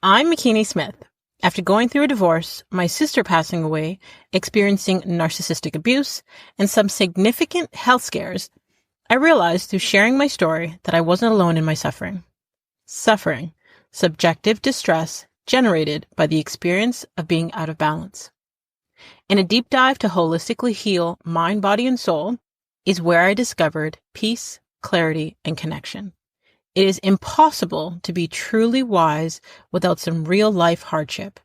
I'm McKinney Smith. After going through a divorce, my sister passing away, experiencing narcissistic abuse, and some significant health scares, I realized through sharing my story that I wasn't alone in my suffering. Suffering, subjective distress generated by the experience of being out of balance. In a deep dive to holistically heal mind, body, and soul is where I discovered peace, clarity, and connection. It is impossible to be truly wise without some real life hardship,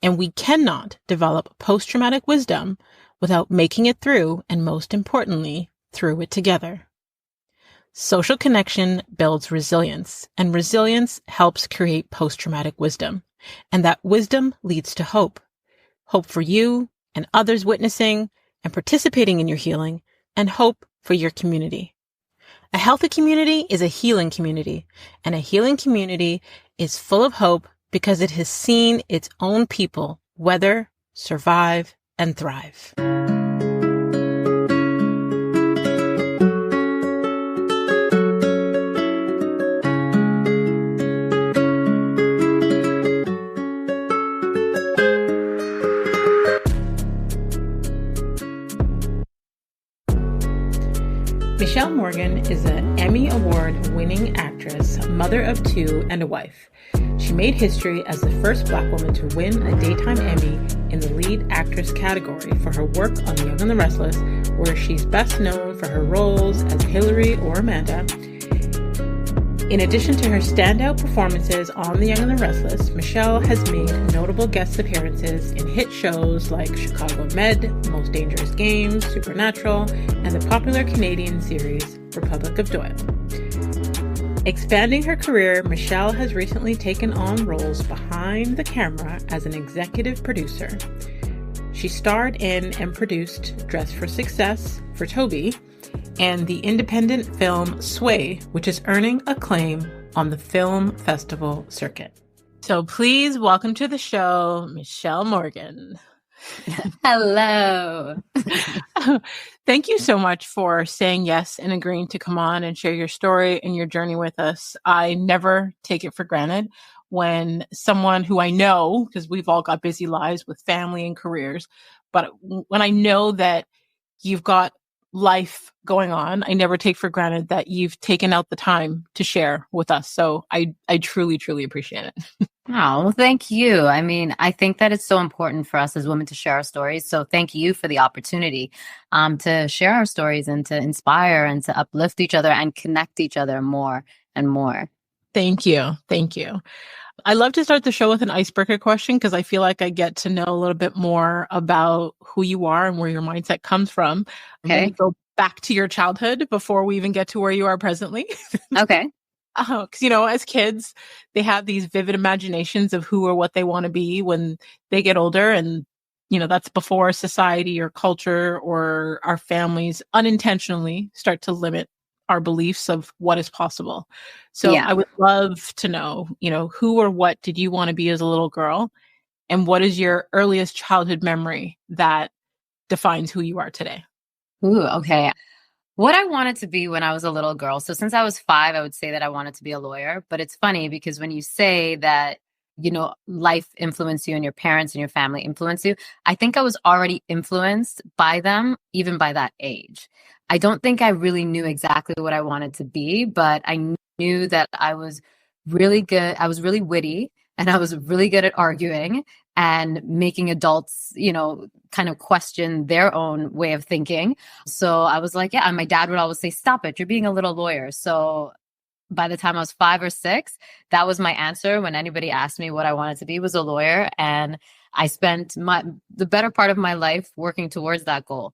and we cannot develop post-traumatic wisdom without making it through, and most importantly, through it together. Social connection builds resilience, and resilience helps create post-traumatic wisdom, and that wisdom leads to hope. Hope for you and others witnessing and participating in your healing, and hope for your community. A healthy community is a healing community, and a healing community is full of hope because it has seen its own people weather, survive, and thrive. Mishael Morgan is an Emmy Award-winning actress, mother of two, and a wife. She made history as the first Black woman to win a Daytime Emmy in the lead actress category for her work on The Young and the Restless, where she's best known for her roles as Hillary or Amanda. In addition to her standout performances on The Young and the Restless, Mishael has made notable guest appearances in hit shows like Chicago Med, Most Dangerous Games, Supernatural, and the popular Canadian series Republic of Doyle. Expanding her career, Mishael has recently taken on roles behind the camera as an executive producer. She starred in and produced Dress for Success for Toby, and the independent film Sway, which is earning acclaim on the film festival circuit. So please welcome to the show, Mishael Morgan. Hello. Thank you so much for saying yes and agreeing to come on and share your story and your journey with us. I never take it for granted when someone who I know, because we've all got busy lives with family and careers, but when I know that you've got life going on, I never take for granted that you've taken out the time to share with us. So I truly, truly appreciate it. Oh, well, thank you. I mean, I think that it's so important for us as women to share our stories. So thank you for the opportunity to share our stories and to inspire and to uplift each other and connect each other more and more. Thank you. Thank you. I love to start the show with an icebreaker question because I feel like I get to know a little bit more about who you are and where your mindset comes from. Okay. We'll go back to your childhood before we even get to where you are presently. Okay. Because, as kids, they have these vivid imaginations of who or what they want to be when they get older. And, that's before society or culture or our families unintentionally start to limit our beliefs of what is possible. So Yeah. I would love to know, who or what did you want to be as a little girl? And what is your earliest childhood memory that defines who you are today? Ooh, okay. What I wanted to be when I was a little girl. So since I was 5, I would say that I wanted to be a lawyer. But it's funny because when you say that, life influenced you and your parents and your family influenced you, I think I was already influenced by them, even by that age. I don't think I really knew exactly what I wanted to be, but I knew that I was really good. I was really witty and I was really good at arguing and making adults, kind of question their own way of thinking. So I was like, yeah, and my dad would always say, stop it, you're being a little lawyer. So by the time I was 5 or 6, that was my answer when anybody asked me what I wanted to be was a lawyer. And I spent the better part of my life working towards that goal.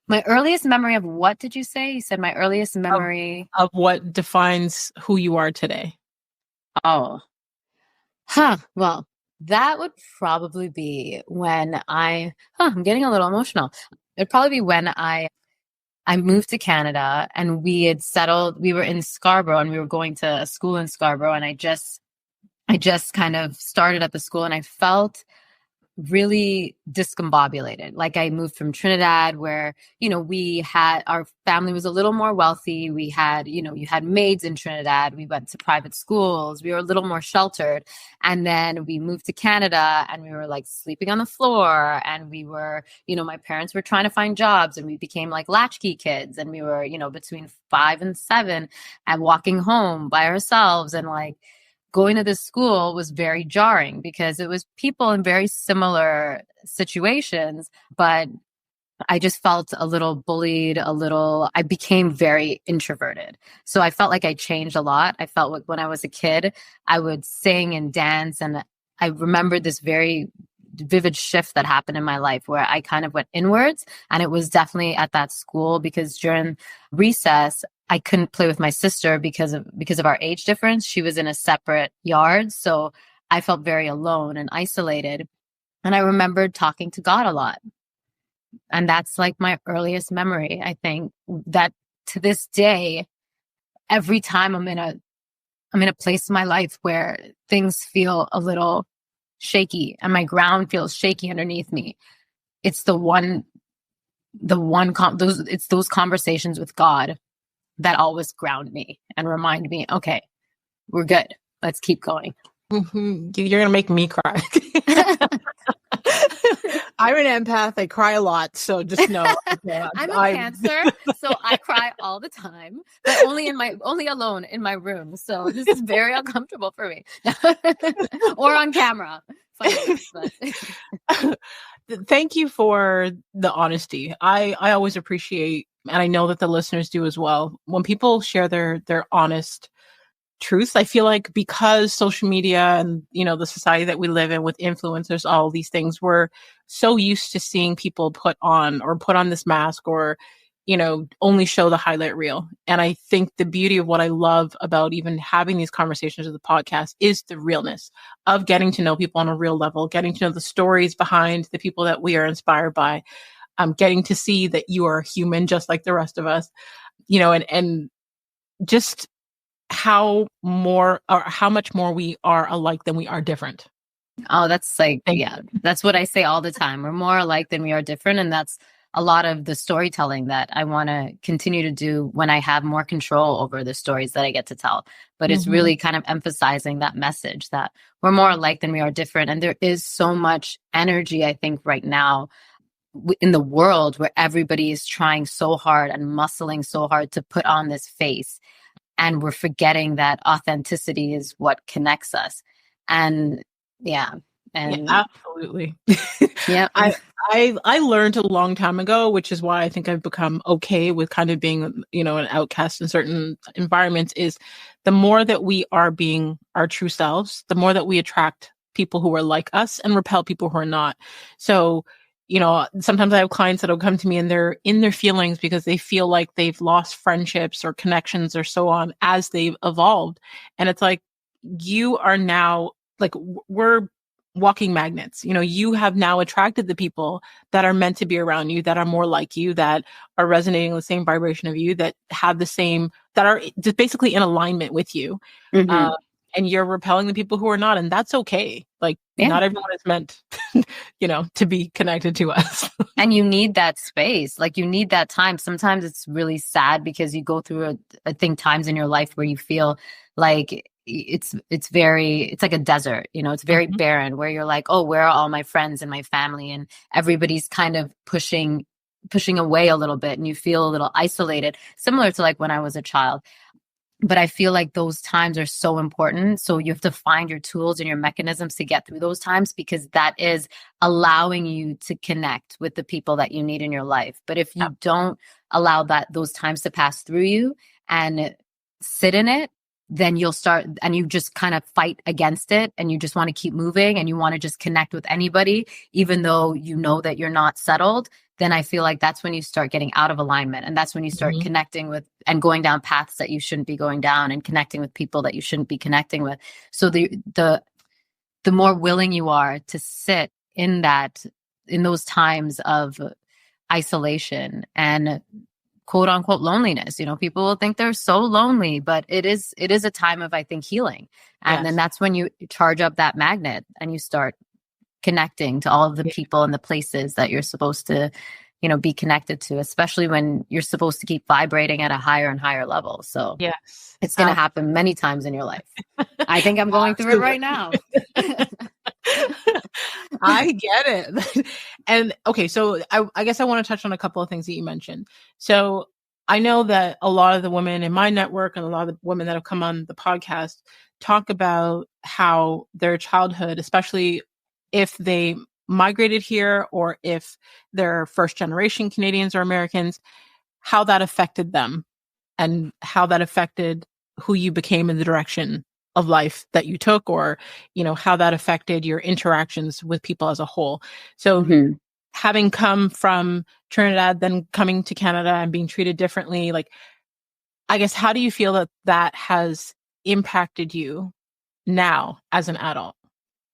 My earliest memory of what did you say? You said my earliest memory of what defines who you are today. Oh, well, that would probably be when I'm getting a little emotional. It'd probably be when I moved to Canada and we had settled, we were in Scarborough and we were going to a school in Scarborough and I just kind of started at the school and I felt really discombobulated. Like I moved from Trinidad where, our family was a little more wealthy. We had, you had maids in Trinidad. We went to private schools. We were a little more sheltered. And then we moved to Canada and we were like sleeping on the floor, and we were, my parents were trying to find jobs, and we became like latchkey kids, and we were, between 5 and 7 and walking home by ourselves. And like, going to this school was very jarring because it was people in very similar situations, but I just felt a little bullied, I became very introverted. So I felt like I changed a lot. I felt like when I was a kid, I would sing and dance. And I remembered this very vivid shift that happened in my life where I kind of went inwards. And it was definitely at that school, because during recess, I couldn't play with my sister because of our age difference. She was in a separate yard. So I felt very alone and isolated. And I remembered talking to God a lot. And that's like my earliest memory. I think that to this day, every time I'm in a place in my life where things feel a little shaky and my ground feels shaky underneath me, it's those conversations with God that always ground me and remind me, okay, we're good. Let's keep going. Mm-hmm. You're going to make me cry. I'm an empath. I cry a lot. So just know. I'm a Cancer, so I cry all the time, but only alone in my room. So this is very uncomfortable for me. Or on camera. Funny, but. Thank you for the honesty. I always appreciate, and I know that the listeners do as well, when people share their honest truth. I feel like because social media and, the society that we live in with influencers, all these things, we're so used to seeing people put on this mask or, only show the highlight reel. And I think the beauty of what I love about even having these conversations with the podcast is the realness of getting to know people on a real level, getting to know the stories behind the people that we are inspired by, getting to see that you are human just like the rest of us, and just how much more we are alike than we are different. Oh, that's like, that's what I say all the time. We're more alike than we are different. And that's a lot of the storytelling that I want to continue to do when I have more control over the stories that I get to tell. But it's really kind of emphasizing that message that we're more alike than we are different. And there is so much energy, I think, right now in the world where everybody is trying so hard and muscling so hard to put on this face. And we're forgetting that authenticity is what connects us. And absolutely. Yeah. I learned a long time ago, which is why I think I've become okay with kind of being, an outcast in certain environments, is the more that we are being our true selves, the more that we attract people who are like us and repel people who are not. So, sometimes I have clients that'll come to me and they're in their feelings because they feel like they've lost friendships or connections or so on as they've evolved. And it's like, you are now like, we're walking magnets. You have now attracted the people that are meant to be around you, that are more like you, that are resonating with the same vibration of you, that have the same, that are just basically in alignment with you. Mm-hmm. And you're repelling the people who are not. And that's okay. Like, not everyone is meant, to be connected to us. And you need that space. Like, you need that time. Sometimes it's really sad because you go through times in your life where you feel like it's like a desert, it's very barren, where you're like, oh, where are all my friends and my family? And everybody's kind of pushing away a little bit, and you feel a little isolated, similar to like when I was a child. But I feel like those times are so important. So you have to find your tools and your mechanisms to get through those times, because that is allowing you to connect with the people that you need in your life. But if you don't allow those times to pass through you and sit in it, then you'll start and you just kind of fight against it, and you just want to keep moving and you want to just connect with anybody, even though you know that you're not settled. Then I feel like that's when you start getting out of alignment. And that's when you start connecting with and going down paths that you shouldn't be going down, and connecting with people that you shouldn't be connecting with. So the more willing you are to sit in those times of isolation and quote unquote loneliness, people will think they're so lonely, but it is a time of, I think, healing. And then that's when you charge up that magnet and you start connecting to all of the people and the places that you're supposed to, be connected to, especially when you're supposed to keep vibrating at a higher and higher level. So Yes. it's going to happen many times in your life. I think I'm going through it right now. I get it. And okay, so I guess I want to touch on a couple of things that you mentioned. So I know that a lot of the women in my network and a lot of the women that have come on the podcast talk about how their childhood, especially if they migrated here or if they're first generation Canadians or Americans, how that affected them and how that affected who you became in the direction of life that you took, or, how that affected your interactions with people as a whole. So having come from Trinidad, then coming to Canada and being treated differently, like, I guess, how do you feel that that has impacted you now as an adult?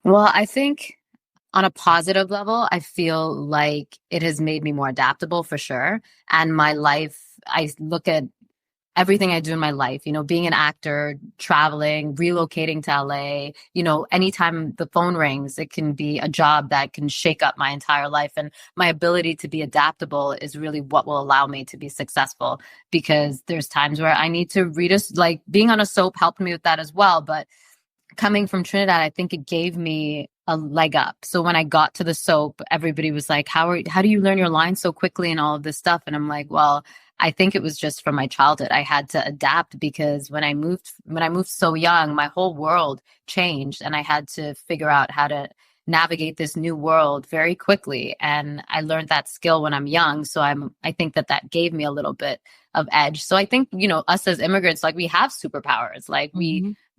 Well, I think on a positive level, I feel like it has made me more adaptable for sure. And my life, I look at everything I do in my life, being an actor, traveling, relocating to LA, anytime the phone rings, it can be a job that can shake up my entire life. And my ability to be adaptable is really what will allow me to be successful, because there's times where I need to like being on a soap helped me with that as well. But coming from Trinidad, I think it gave me a leg up. So when I got to the soap, everybody was like, how do you learn your lines so quickly and all of this stuff? And I'm like, well, I think it was just from my childhood. I had to adapt because when I moved so young, my whole world changed and I had to figure out how to navigate this new world very quickly. And I learned that skill when I'm young. So I think that gave me a little bit of edge. So I think, us as immigrants, like, we have superpowers. Like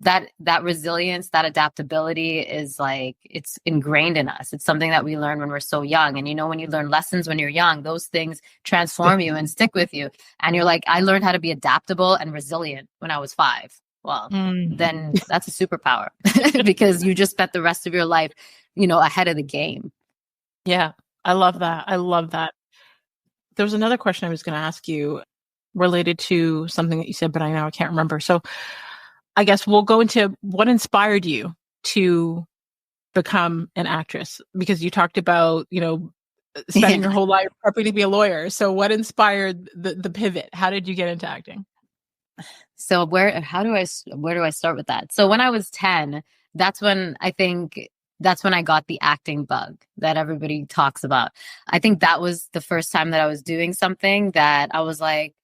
that resilience, that adaptability is like, it's ingrained in us. It's something that we learn when we're so young. And when you learn lessons when you're young, those things transform you and stick with you. And you're like, I learned how to be adaptable and resilient when I was 5. Well, then that's a superpower because you just spent the rest of your life, ahead of the game. Yeah, I love that. I love that. There was another question I was going to ask you related to something that you said, but I can't remember. So I guess we'll go into what inspired you to become an actress, because you talked about, spending your whole life prepping to be a lawyer. So what inspired the pivot? How did you get into acting? So where do I start with that? So when I was 10, that's when I got the acting bug that everybody talks about. I think that was the first time that I was doing something that I was like,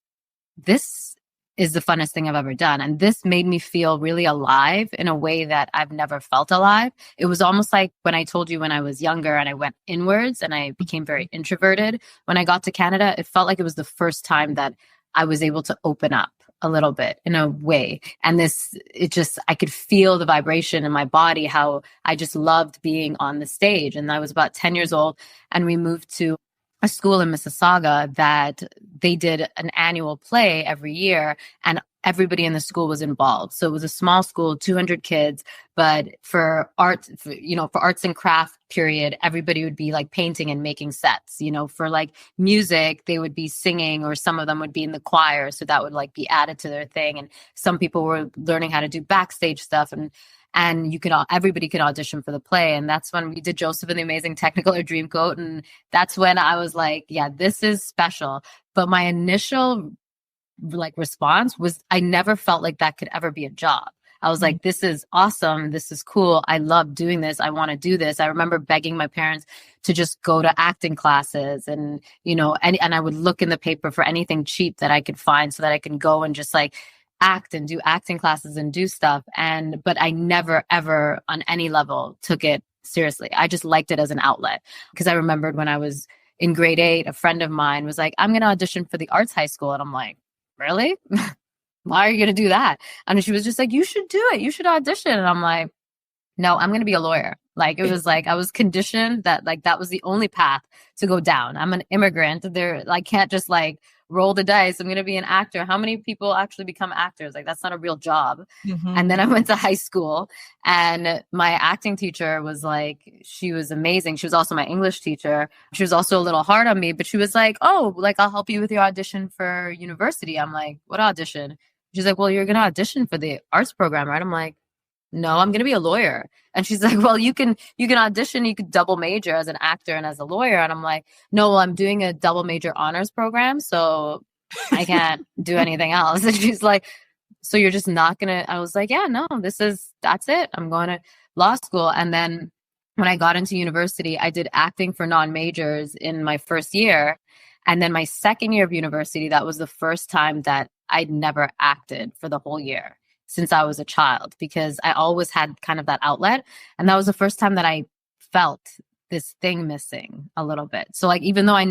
this is the funnest thing I've ever done. And this made me feel really alive in a way that I've never felt alive. It was almost like when I told you when I was younger and I went inwards and I became very introverted. When I got to Canada, it felt like it was the first time that I was able to open up a little bit in a way. And I could feel the vibration in my body, how I just loved being on the stage. And I was about 10 years old and we moved to a school in Mississauga that they did an annual play every year and everybody in the school was involved. So it was a small school, 200 kids, but for arts and craft period, everybody would be like painting and making sets, for like music, they would be singing or some of them would be in the choir. So that would like be added to their thing. And some people were learning how to do backstage stuff and everybody could audition for the play. And that's when we did Joseph and the Amazing Technicolor Dreamcoat. And that's when I was like, yeah, this is special. But my initial response was, I never felt like that could ever be a job. I was like, this is awesome. This is cool. I love doing this. I want to do this. I remember begging my parents to just go to acting classes and I would look in the paper for anything cheap that I could find so that I can go and just like act and do acting classes and do stuff. But I never, ever on any level took it seriously. I just liked it as an outlet. Because I remembered when I was in grade 8, a friend of mine was like, I'm going to audition for the arts high school. And I'm like, really? Why are you going to do that? And she was just like, you should do it. You should audition. And I'm like, no, I'm going to be a lawyer. Like, it was like, I was conditioned that like, that was the only path to go down. I'm an immigrant. I can't just like roll the dice. I'm going to be an actor. How many people actually become actors? Like, that's not a real job. And then I went to high school and my acting teacher was like, she was amazing. She was also my English teacher. She was also a little hard on me, but she was like, oh, like, I'll help you with your audition for university. I'm like, what audition? She's like, well, you're going to audition for the arts program, right? I'm like, no, I'm going to be a lawyer. And she's like, well, you can audition, you could double major as an actor and as a lawyer. And I'm like, no, well, I'm doing a double major honors program, so I can't do anything else. And she's like, so you're just not going to, I was like, yeah, no, that's it. I'm going to law school. And then when I got into university, I did acting for non-majors in my first year. And then my second year of university, that was the first time that I'd never acted for the whole year since I was a child, because I always had kind of that outlet. And that was the first time that I felt this thing missing a little bit. So like, even though I've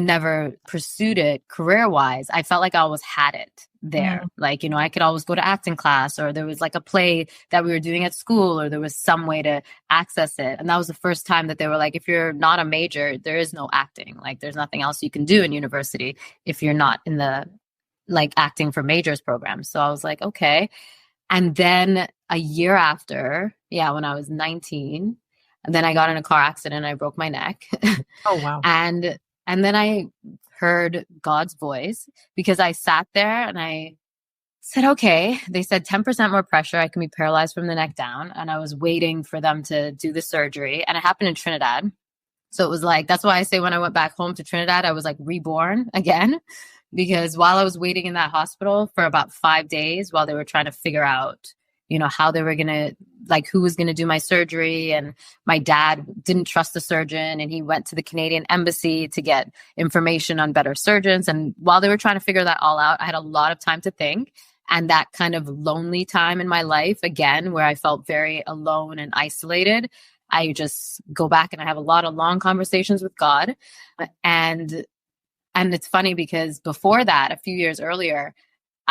never pursued it career-wise, I felt like I always had it there. Like, you know, I could always go to acting class, or there was like a play that we were doing at school, or there was some way to access it. And that was the first time that they were like, if you're not a major, there is no acting. Like, there's nothing else you can do in university if you're not in the like acting for majors program. So I was like, okay. And then a year after, when I was 19, and then I got in a car accident and I broke my neck. Oh, wow. And then I heard God's voice, because I sat there and I said, okay, they said 10% more pressure. I can be paralyzed from the neck down. And I was waiting for them to do the surgery. And it happened in Trinidad. So it was like, that's why I say when I went back home to Trinidad, I was like reborn again, because while I was waiting in that hospital for about 5 days, while they were trying to figure out, you know, how they were going to, like, who was going to do my surgery. And my dad didn't trust the surgeon, and he went to the Canadian embassy to get information on better surgeons. And while they were trying to figure that all out, I had a lot of time to think. And that kind of lonely time in my life, again, where I felt very alone and isolated, I just go back and I have a lot of long conversations with God. And it's funny because before that, a few years earlier,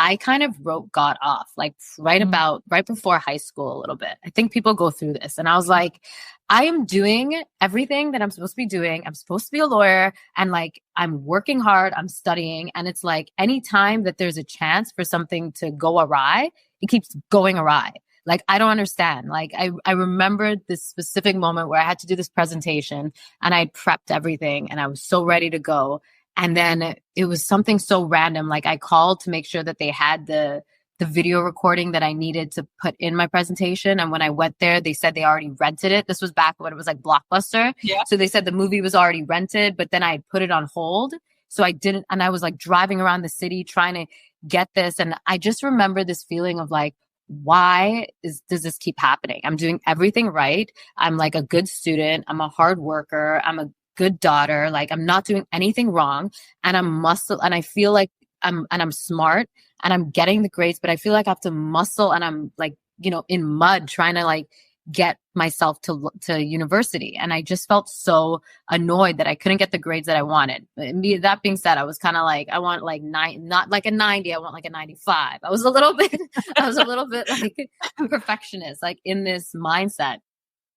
I kind of wrote God off, like right before high school a little bit. I think people go through this. And I was like, I am doing everything that I'm supposed to be doing. I'm supposed to be a lawyer, and like, I'm working hard, I'm studying. And it's like, anytime that there's a chance for something to go awry, it keeps going awry. Like, I don't understand. Like, I remember this specific moment where I had to do this presentation and I prepped everything and I was so ready to go. And then it was something so random. Like, I called to make sure that they had the video recording that I needed to put in my presentation. And when I went there, they said they already rented it. This was back when it was like Blockbuster. Yeah. So they said the movie was already rented, but then I put it on hold. So I didn't, and I was like driving around the city trying to get this. And I just remember this feeling of like, why does this keep happening? I'm doing everything right. I'm like a good student. I'm a hard worker. I'm a good daughter. Like, I'm not doing anything wrong, and and I feel like I'm smart and I'm getting the grades, but I feel like I have to muscle, and I'm like, you know, in mud trying to like get myself to university. And I just felt so annoyed that I couldn't get the grades that I wanted. That being said, I was kind of like, I want like not like a 90. I want like a 95. I was a little bit like a perfectionist, like in this mindset.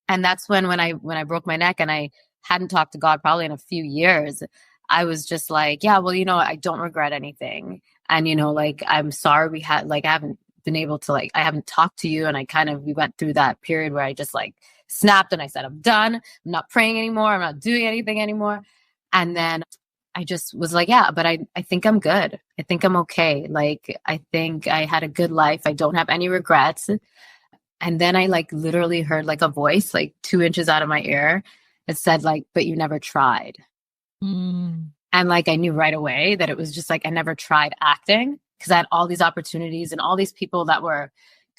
And that's when I broke my neck and I hadn't talked to God probably in a few years, I was just like, yeah, well, you know, I don't regret anything. And, you know, like, I'm sorry I haven't been able to, like, I haven't talked to you. And we went through that period where I just like snapped and I said, I'm done. I'm not praying anymore. I'm not doing anything anymore. And then I just was like, yeah, but I think I'm good. I think I'm okay. Like, I think I had a good life. I don't have any regrets. And then I like literally heard like a voice like 2 inches out of my ear. It said like, but you never tried. And like, I knew right away that it was just like, I never tried acting, because I had all these opportunities and all these people that were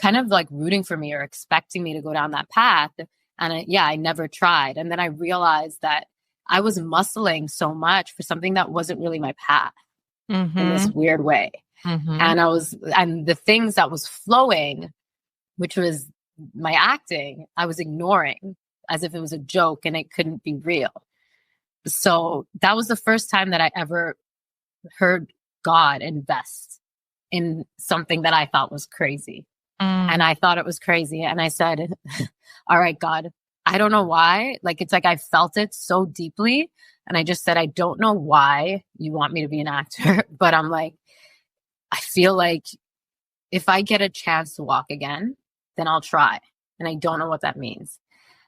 kind of like rooting for me or expecting me to go down that path. And I never tried. And then I realized that I was muscling so much for something that wasn't really my path in this weird way. And the things that was flowing, which was my acting, I was ignoring as if it was a joke and it couldn't be real. So that was the first time that I ever heard God invest in something that I thought was crazy. And I thought it was crazy. And I said, all right, God, I don't know why. Like, it's like I felt it so deeply. And I just said, I don't know why you want me to be an actor. But I'm like, I feel like if I get a chance to walk again, then I'll try. And I don't know what that means.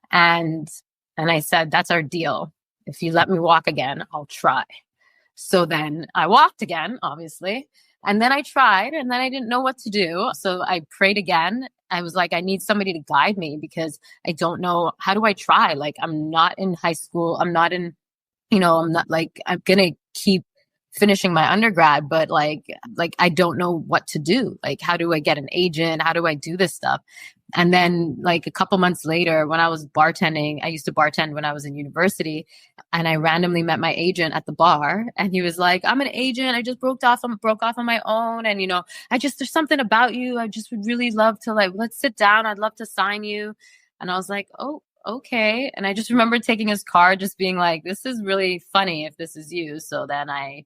And I said, that's our deal. If you let me walk again, I'll try. So then I walked again, obviously. And then I tried, and then I didn't know what to do. So I prayed again. I was like, I need somebody to guide me because I don't know, how do I try? Like, I'm not in high school. I'm not in, I'm not like, I'm going to keep finishing my undergrad, but like I don't know what to do. Like, how do I get an agent? How do I do this stuff? And then like a couple months later, when I was bartending, I used to bartend when I was in university, and I randomly met my agent at the bar, and he was like, I'm an agent. I just broke off on my own. And, there's something about you. I just would really love to, like, let's sit down. I'd love to sign you. And I was like, oh, okay. And I just remember taking his card, just being like, this is really funny if this is you. So then I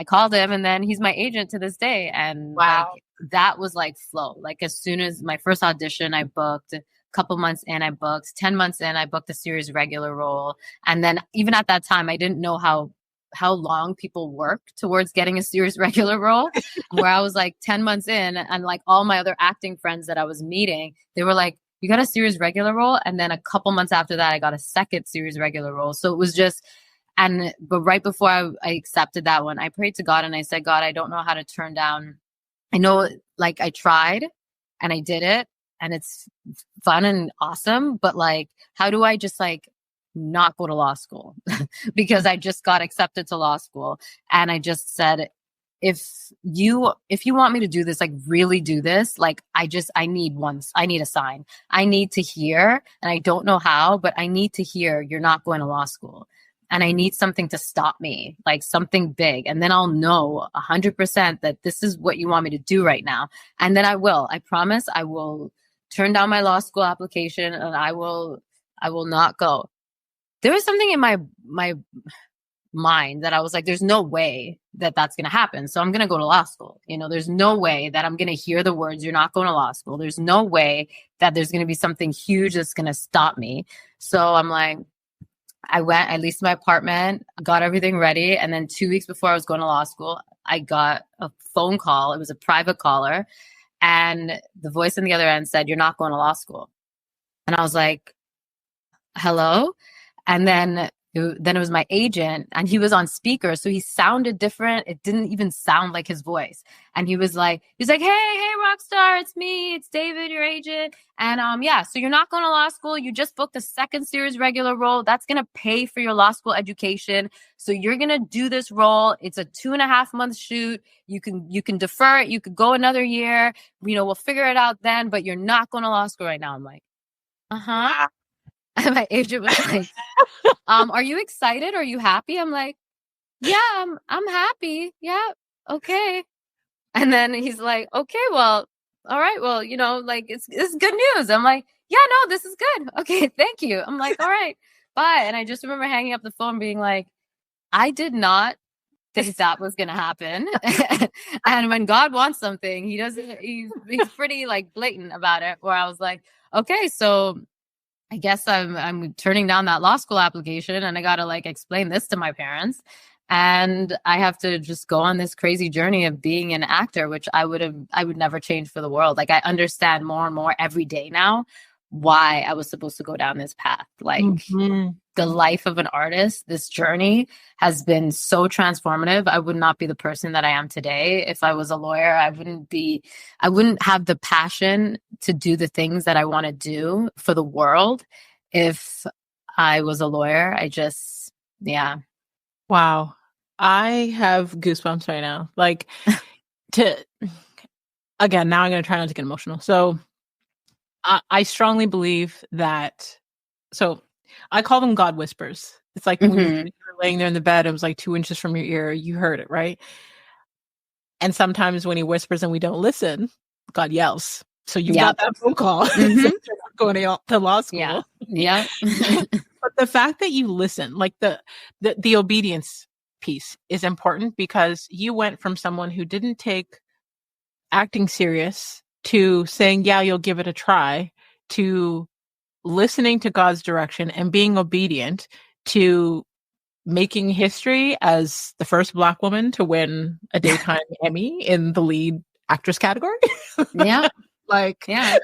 called him, and then he's my agent to this day. And Wow. like, that was like flow. Like, as soon as my first audition, I booked. A couple months in, I booked. 10 months in, I booked a series regular role. And then even at that time, I didn't know how long people work towards getting a series regular role, where I was like 10 months in, and like all my other acting friends that I was meeting, they were like, you got a series regular role. And then a couple months after that, I got a second series regular role. So it was just, but right before I accepted that one, I prayed to God and I said, God, I don't know how to turn down. I know, like, I tried and I did it and it's fun and awesome, but like, how do I just like not go to law school? Because I just got accepted to law school. And I just said, if you want me to do this, like really do this, like I need a sign. I need to hear, and I don't know how, but I need to hear you're not going to law school. And I need something to stop me, like something big. And then I'll know 100% that this is what you want me to do right now. And then I promise I will turn down my law school application, and I will not go. There was something in my mind that I was like, there's no way that that's going to happen. So I'm going to go to law school. There's no way that I'm going to hear the words, you're not going to law school. There's no way that there's going to be something huge that's going to stop me. So I'm like, I leased my apartment, got everything ready. And then 2 weeks before I was going to law school, I got a phone call. It was a private caller. And the voice on the other end said, you're not going to law school. And I was like, hello? And then it was my agent, and he was on speaker. So he sounded different. It didn't even sound like his voice. And he was like, hey, rock star, it's me. It's David, your agent. And so you're not going to law school. You just booked a second series regular role. That's going to pay for your law school education. So you're going to do this role. It's a 2.5 month shoot. You can defer it. You could go another year. We'll figure it out then, but you're not going to law school right now. I'm like, uh-huh. And my agent was like, are you excited? Are you happy? I'm like, yeah, I'm happy. Yeah. Okay. And then he's like, okay, well, all right. Well, like it's good news. I'm like, yeah, no, this is good. Okay. Thank you. I'm like, all right, bye. And I just remember hanging up the phone being like, I did not think that was going to happen. And when God wants something, he's pretty like blatant about it, where I was like, okay, so I guess I'm turning down that law school application, and I got to like explain this to my parents, and I have to just go on this crazy journey of being an actor, which I would never change for the world. Like, I understand more and more every day now why I was supposed to go down this path. Like, the life of an artist, this journey has been so transformative. I would not be the person that I am today. If I was a lawyer, I wouldn't have the passion to do the things that I want to do for the world. If I was a lawyer, yeah. Wow. I have goosebumps right now. Like, again, now I'm going to try not to get emotional. So I strongly believe that, so I call them God whispers. It's like when you're laying there in the bed, it was like 2 inches from your ear, you heard it, right? And sometimes when he whispers and we don't listen, God yells. So you got that phone call. So you're not going to law school. Yeah. But the fact that you listen, like the obedience piece is important, because you went from someone who didn't take acting serious to saying, yeah, you'll give it a try, to listening to God's direction and being obedient, to making history as the first Black woman to win a daytime Emmy in the lead actress category. Yeah. Like, yeah.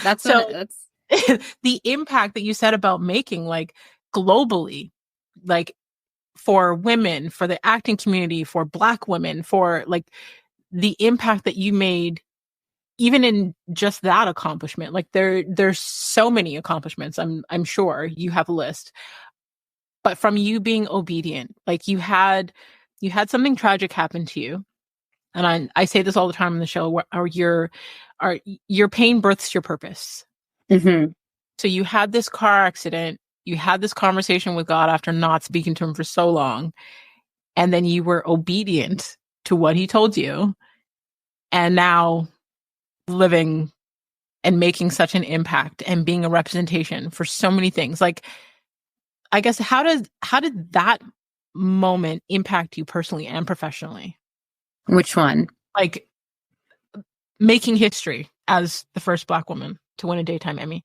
That's the impact that you said about making, like, globally, like, for women, for the acting community, for Black women, for like the impact that you made even in just that accomplishment, like there's so many accomplishments. I'm sure you have a list, but from you being obedient, like you had something tragic happen to you. And I say this all the time on the show, where your pain births your purpose. Mm-hmm. So you had this car accident, you had this conversation with God after not speaking to him for so long, and then you were obedient to what he told you, and now living and making such an impact and being a representation for so many things. Like, I guess, how did that moment impact you personally and professionally? Which one? Like, making history as the first Black woman to win a daytime Emmy.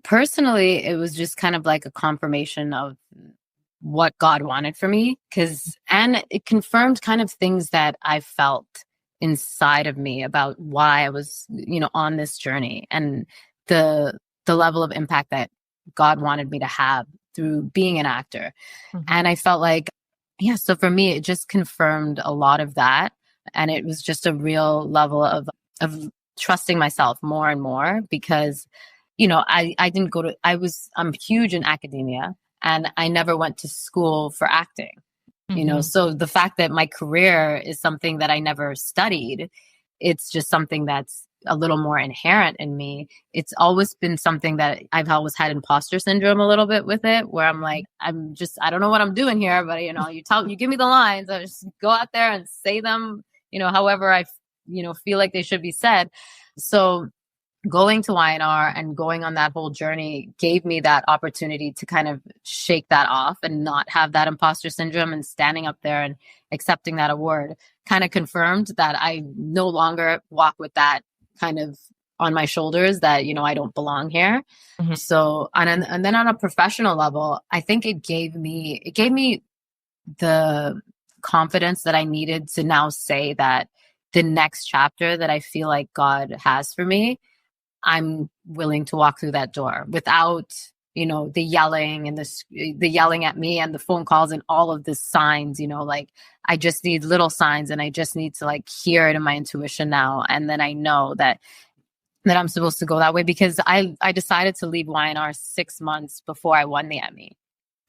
Personally, it was just kind of like a confirmation of what God wanted for me, and it confirmed kind of things that I felt inside of me about why I was, on this journey, and the level of impact that God wanted me to have through being an actor. Mm-hmm. And I felt like, yeah, so for me, it just confirmed a lot of that. And it was just a real level of trusting myself more and more, because, I didn't I'm huge in academia, and I never went to school for acting. Mm-hmm. So the fact that my career is something that I never studied, it's just something that's a little more inherent in me. It's always been something that I've always had imposter syndrome a little bit with it, where I'm like, I don't know what I'm doing here, but you give me the lines, I just go out there and say them, however I, feel like they should be said. So going to Y&R and going on that whole journey gave me that opportunity to kind of shake that off and not have that imposter syndrome, and standing up there and accepting that award kind of confirmed that I no longer walk with that kind of on my shoulders, that, I don't belong here. Mm-hmm. So, and then on a professional level, I think it gave me the confidence that I needed to now say that the next chapter that I feel like God has for me, I'm willing to walk through that door without, the yelling and the yelling at me and the phone calls and all of the signs, like I just need little signs, and I just need to like hear it in my intuition now. And then I know that I'm supposed to go that way, because I decided to leave Y&R 6 months before I won the Emmy.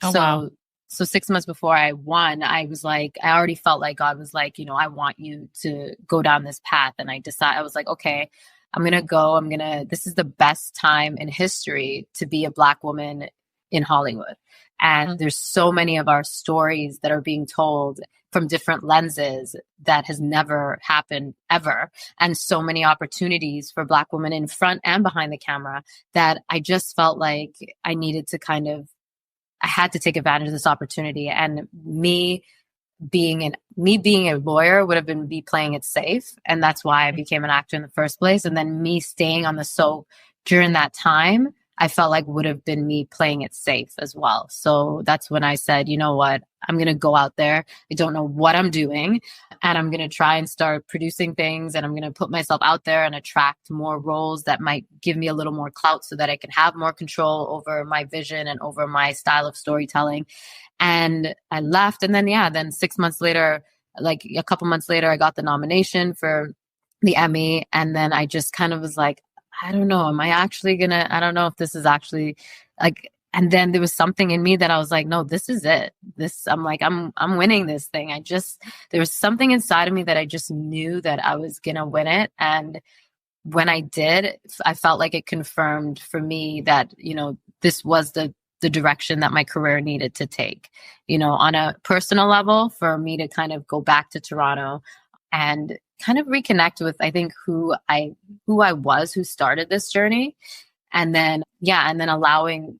Oh, wow. So 6 months before I won, I was like, I already felt like God was like, I want you to go down this path. And I was like, okay, I'm going to go. This is the best time in history to be a Black woman in Hollywood. And there's so many of our stories that are being told from different lenses that has never happened ever. And so many opportunities for Black women in front and behind the camera, that I just felt like I needed to I had to take advantage of this opportunity. And me being a lawyer would have been me playing it safe. And that's why I became an actor in the first place. And then me staying on the soap during that time, I felt like would have been me playing it safe as well. So that's when I said, you know what, I'm going to go out there. I don't know what I'm doing, and I'm going to try and start producing things, and I'm going to put myself out there and attract more roles that might give me a little more clout, so that I can have more control over my vision and over my style of storytelling. And I left. And then 6 months later, like a couple months later, I got the nomination for the Emmy. And then I just kind of was like, I don't know, I don't know if this is actually like, and then there was something in me that I was like, no, this is it. I'm winning this thing. There was something inside of me that I just knew that I was going to win it. And when I did, I felt like it confirmed for me that, this was the direction that my career needed to take, on a personal level, for me to kind of go back to Toronto and kind of reconnect with, I think, who I was, who started this journey. And then,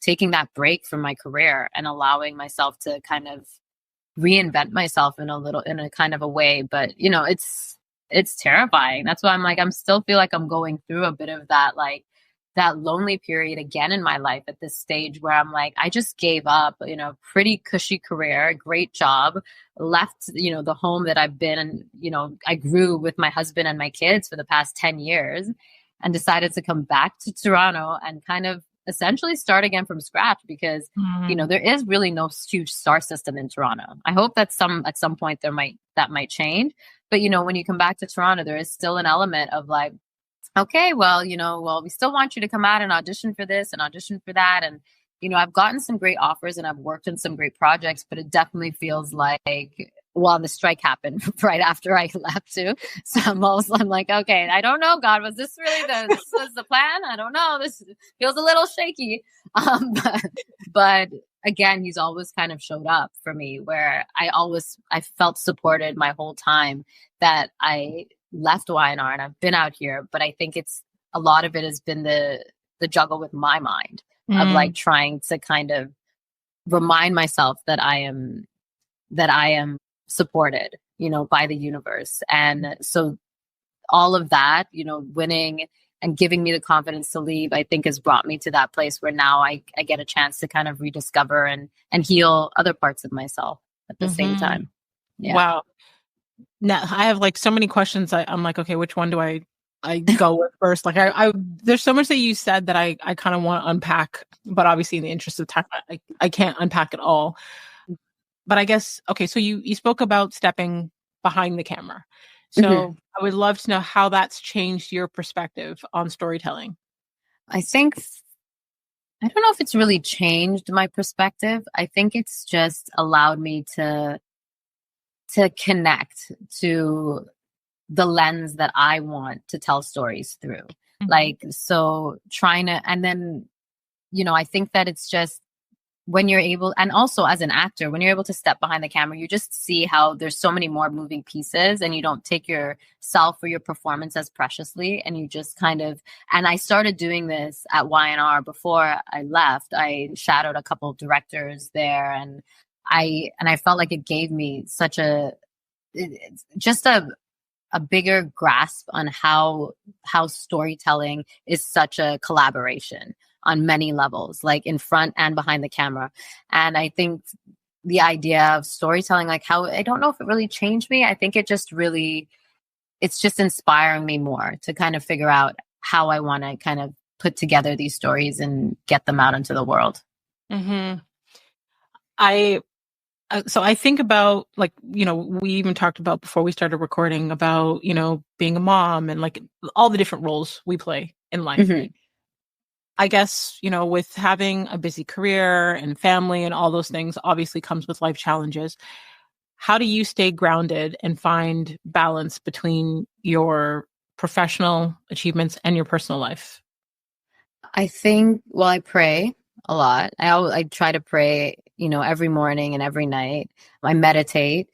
taking that break from my career and allowing myself to kind of reinvent myself in a kind of a way. But, it's terrifying. That's why I'm still feel like I'm going through a bit of that, like that lonely period again in my life at this stage, where I'm like, I just gave up, pretty cushy career, great job, left, the home that I've been, I grew with my husband and my kids for the past 10 years, and decided to come back to Toronto and kind of essentially start again from scratch, because, there is really no huge star system in Toronto. I hope that at some point that might change. But, when you come back to Toronto, there is still an element of like, okay, well, we still want you to come out and audition for this and audition for that. And, I've gotten some great offers and I've worked on some great projects, but it definitely feels like, well, the strike happened right after I left too. So I'm like, okay, I don't know, God, was this really this was the plan? I don't know. This feels a little shaky. But again, he's always kind of showed up for me where I felt supported my whole time that I left Y&R and I've been out here, but I think it's a lot of it has been the juggle with my mind of like trying to kind of remind myself that I am supported, by the universe. And so all of that, winning and giving me the confidence to leave, I think has brought me to that place where now I get a chance to kind of rediscover and heal other parts of myself at the same time. Yeah. Wow. Now I have like so many questions. I'm like, okay, which one do I go with first? Like I there's so much that you said that I kind of want to unpack, but obviously in the interest of time, I can't unpack it all. But I guess, okay, so you spoke about stepping behind the camera. So I would love to know how that's changed your perspective on storytelling. I don't know if it's really changed my perspective. I think it's just allowed me to connect to the lens that I want to tell stories through. Like, so trying to, and then, I think that it's just when you're able, and also as an actor, when you're able to step behind the camera, you just see how there's so many more moving pieces and you don't take yourself or your performance as preciously. And you just kind of, and I started doing this at Y&R before I left. I shadowed a couple of directors there and I felt like it gave me such a bigger grasp on how storytelling is such a collaboration on many levels, like in front and behind the camera. And I think the idea of storytelling, like how, I don't know if it really changed me. I think it's just inspiring me more to kind of figure out how I want to kind of put together these stories and get them out into the world. So I think about, like, we even talked about before we started recording about, being a mom and like all the different roles we play in life. I guess, with having a busy career and family and all those things obviously comes with life challenges. How do you stay grounded and find balance between your professional achievements and your personal life? I think, well, I pray a lot. I try to pray, every morning and every night. I meditate.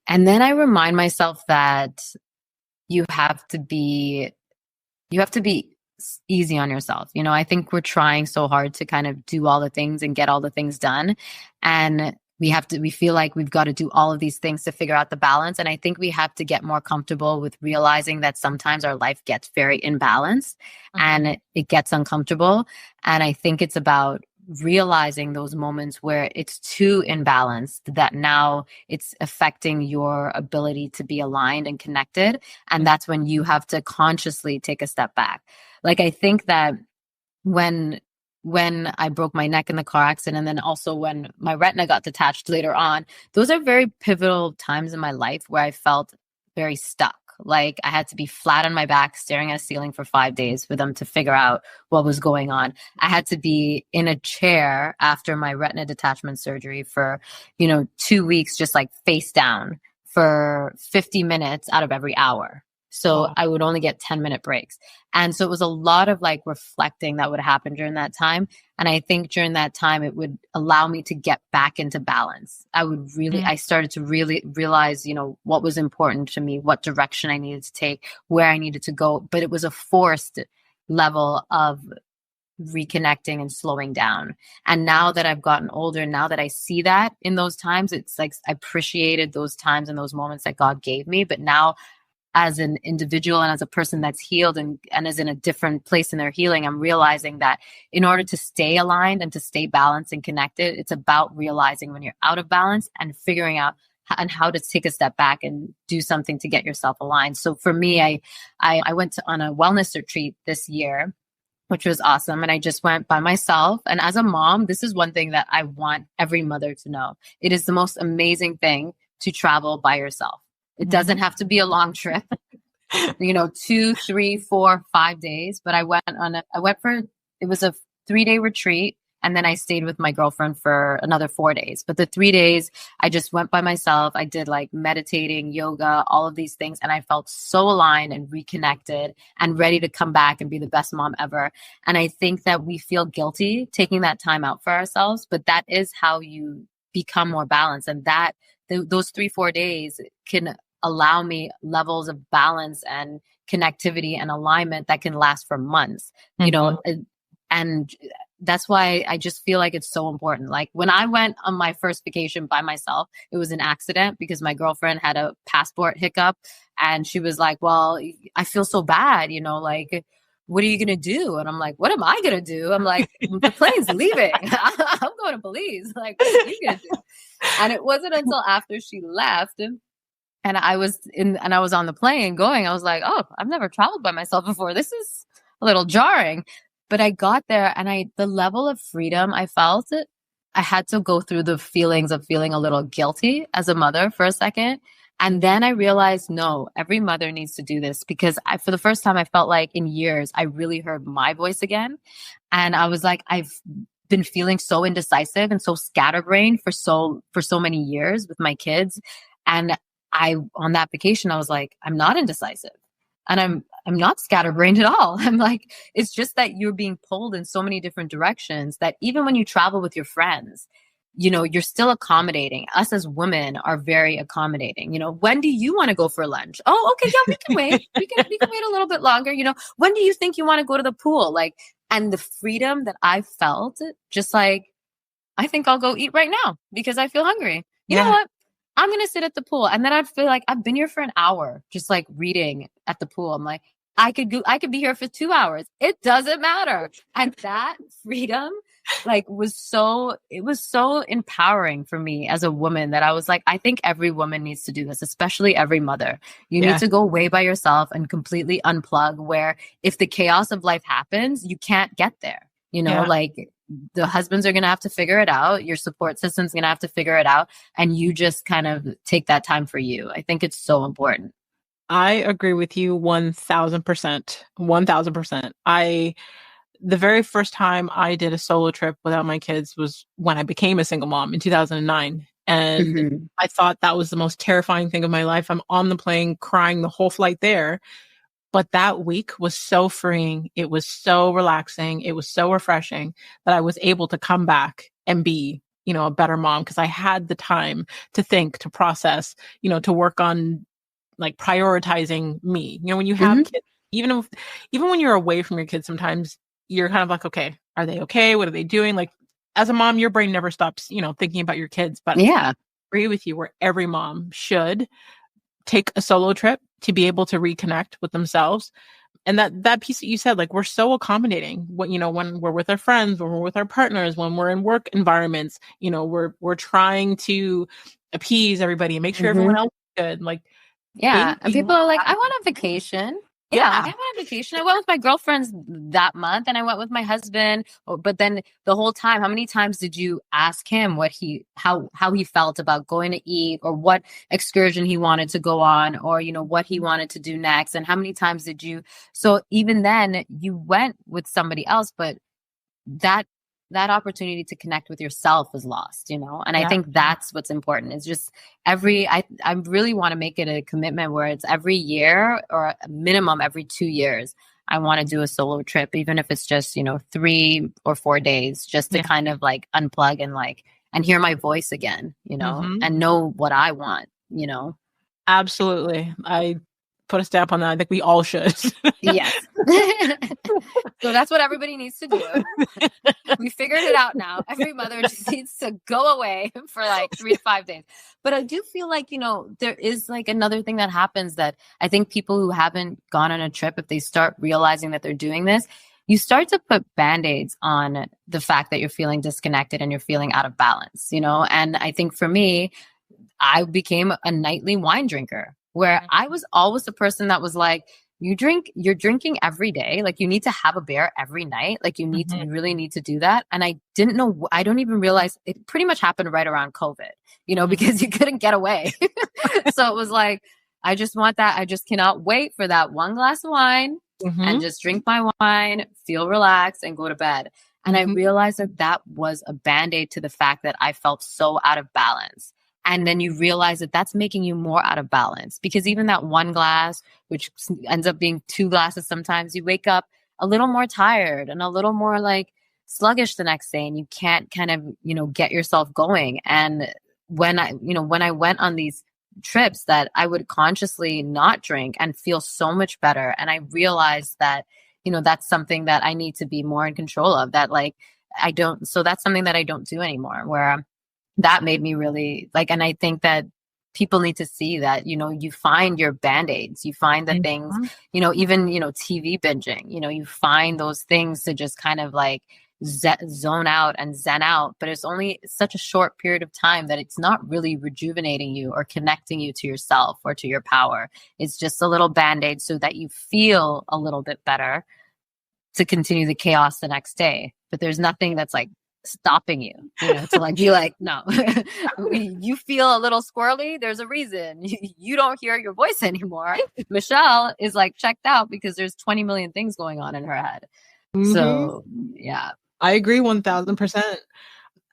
And then I remind myself that you have to be easy on yourself. I think we're trying so hard to kind of do all the things and get all the things done. And we feel like we've got to do all of these things to figure out the balance. And I think we have to get more comfortable with realizing that sometimes our life gets very imbalanced and it gets uncomfortable. And I think it's about realizing those moments where it's too imbalanced, that now it's affecting your ability to be aligned and connected. And that's when you have to consciously take a step back. Like, I think that when I broke my neck in the car accident, and then also when my retina got detached later on, those are very pivotal times in my life where I felt very stuck. Like, I had to be flat on my back, staring at a ceiling for 5 days for them to figure out what was going on. I had to be in a chair after my retina detachment surgery for, 2 weeks, just like face down for 50 minutes out of every hour. So I would only get 10-minute breaks. And so it was a lot of like reflecting that would happen during that time. And I think during that time, it would allow me to get back into balance. I started to really realize, what was important to me, what direction I needed to take, where I needed to go. But it was a forced level of reconnecting and slowing down. And now that I've gotten older, now that I see that in those times, it's like I appreciated those times and those moments that God gave me. But now, as an individual and as a person that's healed and is in a different place in their healing, I'm realizing that in order to stay aligned and to stay balanced and connected, it's about realizing when you're out of balance and figuring out how to take a step back and do something to get yourself aligned. So for me, I went on a wellness retreat this year, which was awesome. And I just went by myself. And as a mom, this is one thing that I want every mother to know. It is the most amazing thing to travel by yourself. It doesn't have to be a long trip. 2, 3, 4, 5 days. But I went for, it was a 3-day retreat. And then I stayed with my girlfriend for another 4 days. But the 3 days, I just went by myself. I did like meditating, yoga, all of these things. And I felt so aligned and reconnected and ready to come back and be the best mom ever. And I think that we feel guilty taking that time out for ourselves, but that is how you become more balanced. And those 3-4 days can allow me levels of balance and connectivity and alignment that can last for months, and that's why I just feel like it's so important. Like when I went on my first vacation by myself, it was an accident because my girlfriend had a passport hiccup and she was like, well, I feel so bad, like, what are you going to do? And I'm like, what am I going to do? I'm like, the plane's leaving. I'm going to Belize. Like, what are you going to do? And it wasn't until after she left and I was on the plane going, I was like, oh, I've never traveled by myself before. This is a little jarring. But I got there and the level of freedom I felt, I had to go through the feelings of feeling a little guilty as a mother for a second. And then I realized, no, every mother needs to do this because for the first time, I felt like in years, I really heard my voice again. And I was like, I've been feeling so indecisive and so scatterbrained for so many years with my kids. And on that vacation, I was like, I'm not indecisive. And I'm not scatterbrained at all. I'm like, it's just that you're being pulled in so many different directions that even when you travel with your friends, you're still accommodating. Us as women are very accommodating. When do you want to go for lunch? Oh, okay. Yeah, we can wait. We can wait a little bit longer. When do you think you want to go to the pool? Like, and the freedom that I felt, just like, I think I'll go eat right now because I feel hungry. You know what? I'm going to sit at the pool. And then I feel like I've been here for an hour, just like reading at the pool. I'm like, I could be here for 2 hours. It doesn't matter. And that freedom, like, was so empowering for me as a woman that I was like, I think every woman needs to do this, especially every mother. You need to go away by yourself and completely unplug, where if the chaos of life happens, you can't get there. Like, the husbands are going to have to figure it out. Your support system's going to have to figure it out. And you just kind of take that time for you. I think it's so important. I agree with you 1000%. 1000%. The very first time I did a solo trip without my kids was when I became a single mom in 2009. And I thought that was the most terrifying thing of my life. I'm on the plane crying the whole flight there. But that week was so freeing. It was so relaxing. It was so refreshing that I was able to come back and be, a better mom because I had the time to think, to process, to work on like prioritizing me. When you have kids, even when you're away from your kids, sometimes you're kind of like, okay, are they okay? What are they doing? Like, as a mom, your brain never stops, thinking about your kids. But I agree with you where every mom should take a solo trip to be able to reconnect with themselves. And that piece that you said, like, we're so accommodating when we're with our friends, when we're with our partners, when we're in work environments, we're trying to appease everybody and make sure everyone else is good. Like, yeah. And people are like, I want a vacation. Yeah, I went on vacation. I went with my girlfriends that month and I went with my husband. But then the whole time, how many times did you ask him how he felt about going to eat, or what excursion he wanted to go on, or, what he wanted to do next? And how many times did you? So even then you went with somebody else, but that opportunity to connect with yourself was lost, and I think that's what's important. It's just I really want to make it a commitment where it's every year or a minimum every 2 years. I want to do a solo trip, even if it's just, 3 or 4 days, just to kind of like unplug and hear my voice again, and know what I want, Absolutely. I put a stamp on that. I think we all should. Yes. So that's what everybody needs to do. We figured it out now. Every mother just needs to go away for like 3 to 5 days. But I do feel like, there is like another thing that happens that I think people who haven't gone on a trip, if they start realizing that they're doing this, you start to put band-aids on the fact that you're feeling disconnected and you're feeling out of balance, And I think for me, I became a nightly wine drinker, where I was always the person that was like, you're drinking every day. Like, you need to have a beer every night. Like, you really need to do that. And I didn't know, I don't even realize it pretty much happened right around COVID, because you couldn't get away. So it was like, I just want that. I just cannot wait for that one glass of wine and just drink my wine, feel relaxed, and go to bed. And I realized that that was a band-aid to the fact that I felt so out of balance. And then you realize that that's making you more out of balance, because even that one glass, which ends up being 2 glasses sometimes, you wake up a little more tired and a little more like sluggish the next day, and you can't kind of, get yourself going. And when I went on these trips that I would consciously not drink and feel so much better. And I realized that, that's something that I need to be more in control of, that like, so that's something that I don't do anymore, where that made me really like, and I think that people need to see that, you find your band-aids, you find the things, even, TV binging, you find those things to just kind of like zone out and zen out, but it's only such a short period of time that it's not really rejuvenating you or connecting you to yourself or to your power. It's just a little band-aid so that you feel a little bit better to continue the chaos the next day. But there's nothing that's like stopping you, to like be like, no, you feel a little squirrely. There's a reason you don't hear your voice anymore. Michelle is like checked out because there's 20 million things going on in her head. So yeah. I agree 1000%.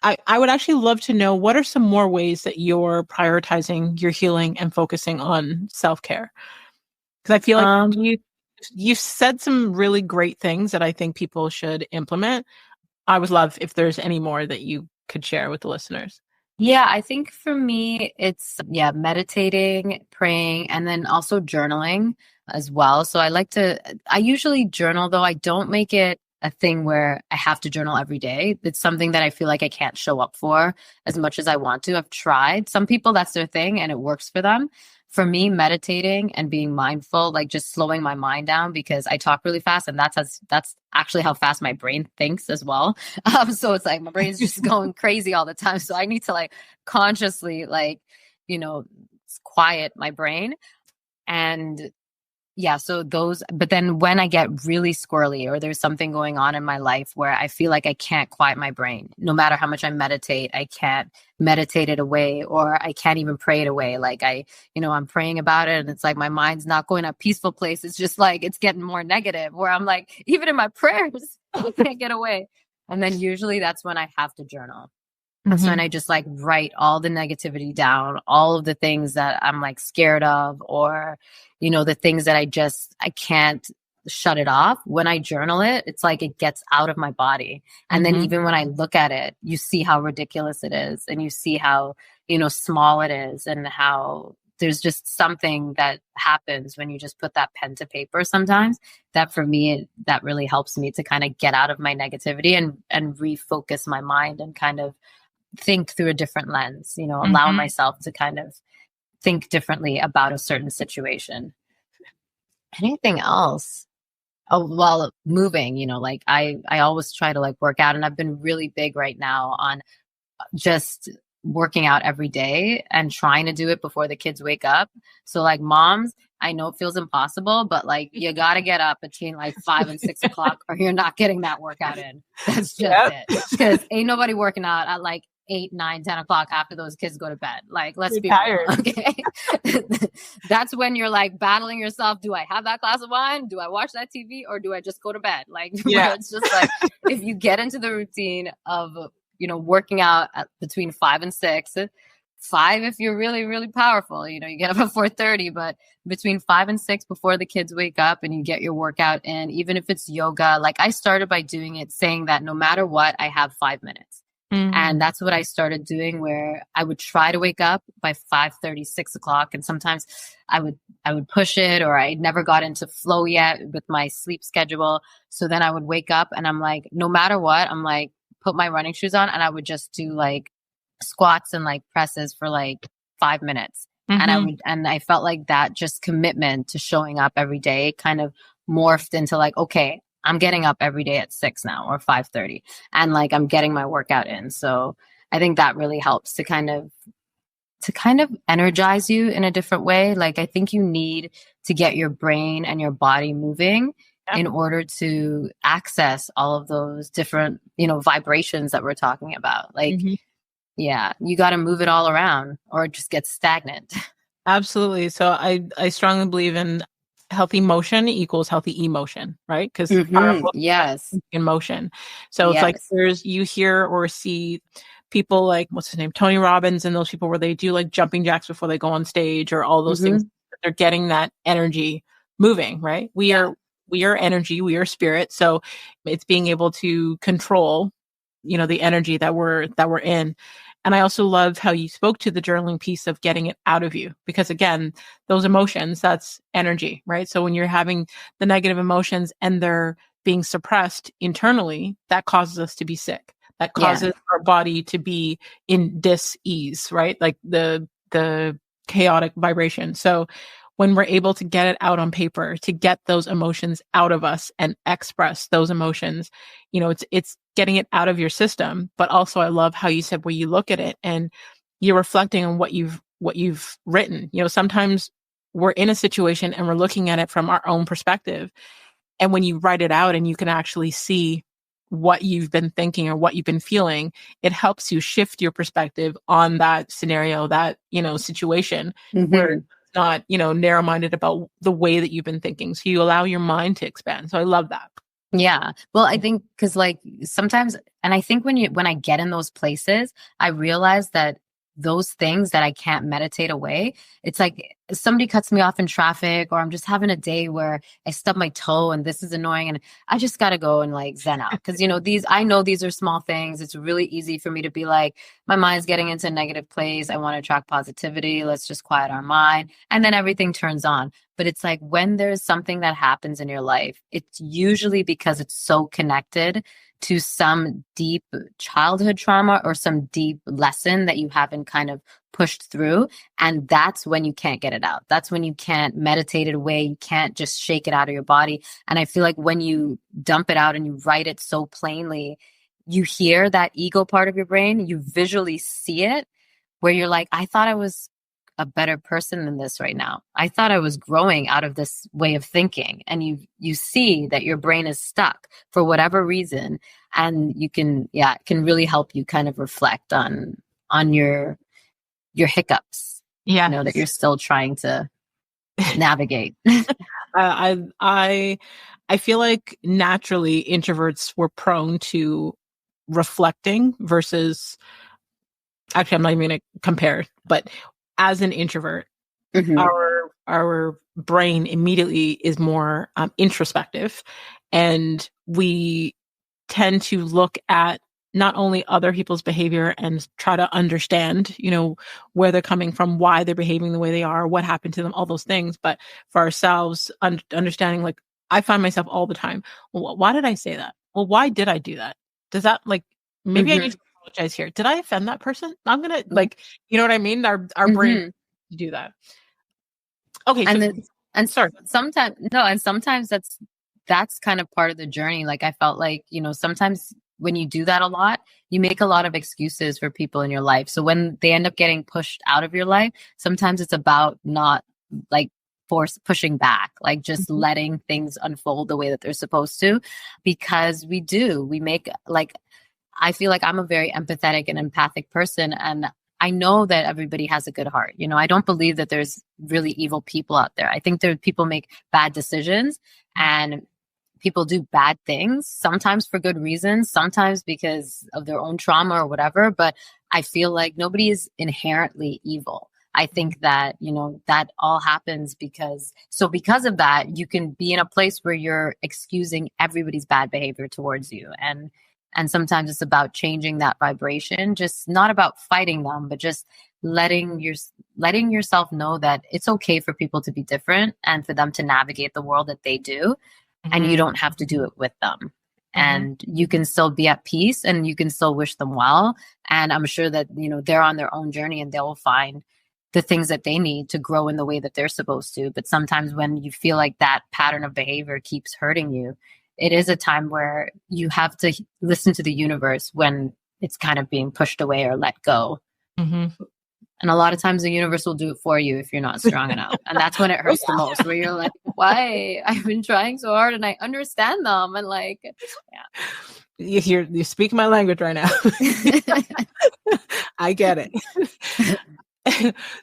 I would actually love to know, what are some more ways that you're prioritizing your healing and focusing on self-care? Because I feel like you've said some really great things that I think people should implement. I would love if there's any more that you could share with the listeners. Yeah, I think for me, it's meditating, praying, and then also journaling as well. So I usually journal, though I don't make it a thing where I have to journal every day. It's something that I feel like I can't show up for as much as I want to. I've tried. Some people, that's their thing and it works for them. For me, meditating and being mindful, like just slowing my mind down, because I talk really fast, and that's actually how fast my brain thinks as well. So it's like my brain's just going crazy all the time. So I need to like consciously quiet my brain. And so but then when I get really squirrely or there's something going on in my life where I feel like I can't quiet my brain, no matter how much I meditate, I can't meditate it away, or I can't even pray it away. Like I'm praying about it and it's like my mind's not going to a peaceful place. It's just like, it's getting more negative, where I'm like, even in my prayers, I can't get away. And then usually that's when I have to journal. That's when I just like write all the negativity down, all of the things that I'm like scared of, or, the things that I can't shut it off. When I journal it, it's like it gets out of my body. And then even when I look at it, you see how ridiculous it is, and you see how, small it is, and how there's just something that happens when you just put that pen to paper sometimes, that for me, that really helps me to kind of get out of my negativity and refocus my mind and kind of think through a different lens, allow myself to kind of think differently about a certain situation. Anything else? Oh, well, moving, like I always try to like work out, and I've been really big right now on just working out every day and trying to do it before the kids wake up. So like moms, I know it feels impossible, but like you got to get up between like 5 and 6 o'clock or you're not getting that workout in. That's just it. Because ain't nobody working out at like 8, 9, 10 o'clock after those kids go to bed. Like, let's be tired. Okay. That's when you're like battling yourself. Do I have that glass of wine? Do I watch that TV? Or do I just go to bed? Like, it's just like, if you get into the routine of, working out between 5 and 6, 5 if you're really, really powerful, you get up at 4:30, but between 5 and 6 before the kids wake up, and you get your workout in, even if it's yoga. Like I started by doing it, saying that no matter what, I have 5 minutes. And that's what I started doing, where I would try to wake up by 5:30, 6 o'clock. And sometimes I would push it, or I never got into flow yet with my sleep schedule. So then I would wake up and I'm like, no matter what, I'm like, put my running shoes on, and I would just do like squats and like presses for like 5 minutes. And I felt like that just commitment to showing up every day kind of morphed into like, okay, I'm getting up every day at 6 now, or 5:30, and like I'm getting my workout in. So I think that really helps to kind of energize you in a different way. Like I think you need to get your brain and your body moving in order to access all of those different, vibrations that we're talking about. Like, you got to move it all around, or it just gets stagnant. Absolutely. So I strongly believe in healthy motion equals healthy emotion, right? Because our Yes. in motion. So it's like Yes. you hear or see people like, what's his name? Tony Robbins and those people where they do like jumping jacks before they go on stage or all those things. They're getting that energy moving, right? We are energy, we are spirit. So it's being able to control, the energy that we're in. And I also love how you spoke to the journaling piece of getting it out of you, because again, those emotions, that's energy, right? So when you're having the negative emotions and they're being suppressed internally, that causes us to be sick. That causes our body to be in dis-ease, right? Like the chaotic vibration. So when we're able to get it out on paper, to get those emotions out of us and express those emotions, it's getting it out of your system. But also I love how you said where you look at it and you're reflecting on what you've written. Sometimes we're in a situation and we're looking at it from our own perspective. And when you write it out and you can actually see what you've been thinking or what you've been feeling, it helps you shift your perspective on that scenario, that, situation where it's not, narrow-minded about the way that you've been thinking. So you allow your mind to expand. So I love that. Yeah. Well, I think because like sometimes, and I think when I get in those places, I realize that those things that I can't meditate away, it's like somebody cuts me off in traffic, or I'm just having a day where I stub my toe and this is annoying and I just got to go and like zen out. Cause I know these are small things. It's really easy for me to be like, my mind's getting into a negative place. I want to attract positivity. Let's just quiet our mind. And then everything turns on. But it's like when there's something that happens in your life, it's usually because it's so connected to some deep childhood trauma or some deep lesson that you haven't kind of pushed through. And that's when you can't get it out. That's when you can't meditate it away. You can't just shake it out of your body. And I feel like when you dump it out and you write it so plainly, you hear that ego part of your brain, you visually see it, where you're like, I thought I was a better person than this right now. I thought I was growing out of this way of thinking. And you see that your brain is stuck for whatever reason. And it can really help you kind of reflect on your hiccups. Yeah. That you're still trying to navigate. I feel like naturally introverts were prone to reflecting versus, actually, I'm not even going to compare, but as an introvert, our brain immediately is more introspective, and we tend to look at not only other people's behavior and try to understand, where they're coming from, why they're behaving the way they are, what happened to them, all those things. But for ourselves, understanding, like, I find myself all the time, well, why did I say that? Well, why did I do that? Does that, like, maybe I need to apologize here. Did I offend that person? I'm going to, like, you know what I mean? Our brain do that. Okay. And sorry. sometimes that's kind of part of the journey. Like I felt like, sometimes when you do that a lot, you make a lot of excuses for people in your life. So when they end up getting pushed out of your life, sometimes it's about not like pushing back, like just letting things unfold the way that they're supposed to, because we make, like, I feel like I'm a very empathetic and empathic person, and I know that everybody has a good heart. I don't believe that there's really evil people out there. I think people make bad decisions and people do bad things, sometimes for good reasons, sometimes because of their own trauma or whatever. But I feel like nobody is inherently evil. I think that, that all happens because of that, you can be in a place where you're excusing everybody's bad behavior towards you. And sometimes it's about changing that vibration, just not about fighting them, but just letting yourself know that it's okay for people to be different and for them to navigate the world that they do. And you don't have to do it with them. And you can still be at peace and you can still wish them well. And I'm sure that, they're on their own journey and they'll find the things that they need to grow in the way that they're supposed to. But sometimes when you feel like that pattern of behavior keeps hurting you, it is a time where you have to listen to the universe when it's kind of being pushed away or let go. And a lot of times the universe will do it for you if you're not strong enough. And that's when it hurts the most, where you're like, why? I've been trying so hard and I understand them. And like, yeah. You speak my language right now. I get it.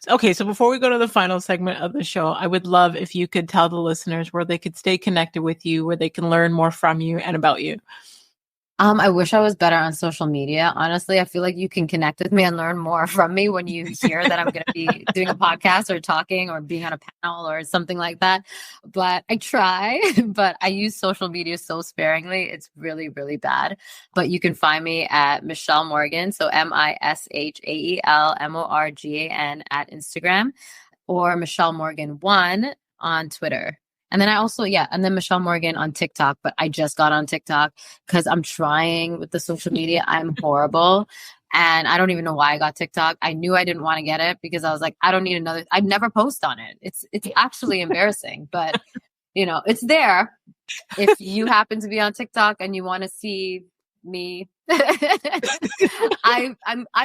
Okay, so before we go to the final segment of the show, I would love if you could tell the listeners where they could stay connected with you, where they can learn more from you and about you. I wish I was better on social media. Honestly, I feel like you can connect with me and learn more from me when you hear that I'm going to be doing a podcast or talking or being on a panel or something like that. But I try, but I use social media so sparingly. It's really, really bad. But you can find me at Mishael Morgan. So MishaelMorgan at Instagram, or Mishael Morgan 1 on Twitter. And then and then Mishael Morgan on TikTok, but I just got on TikTok because I'm trying with the social media. I'm horrible. And I don't even know why I got TikTok. I knew I didn't want to get it because I was like, I don't need another. I'd never post on it. It's actually embarrassing, but it's there. If you happen to be on TikTok and you want to see me, I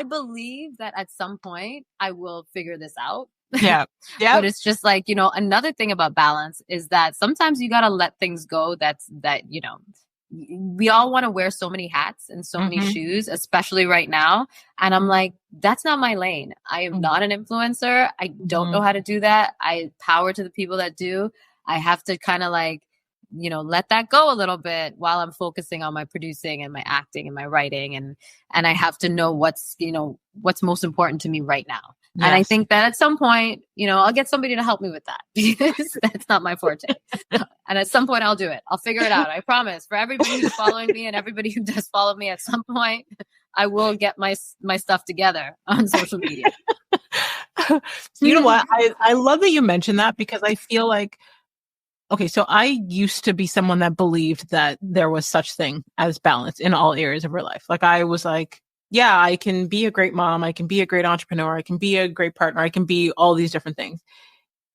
believe that at some point I will figure this out. Yeah. Yeah. But it's just like, another thing about balance is that sometimes you got to let things go. We all want to wear so many hats and so many shoes, especially right now. And I'm like, that's not my lane. I am not an influencer. I don't know how to do that. I power to the people that do. I have to kind of like, let that go a little bit while I'm focusing on my producing and my acting and my writing. And I have to know what's most important to me right now. Yes. And I think that at some point, I'll get somebody to help me with that because that's not my forte. And at some point I'll do it. I'll figure it out. I promise. For everybody who's following me and everybody who does follow me, at some point I will get my stuff together on social media. You know what? I love that you mentioned that because I feel like, okay, so I used to be someone that believed that there was such thing as balance in all areas of her life. Like I was like, yeah, I can be a great mom. I can be a great entrepreneur. I can be a great partner. I can be all these different things.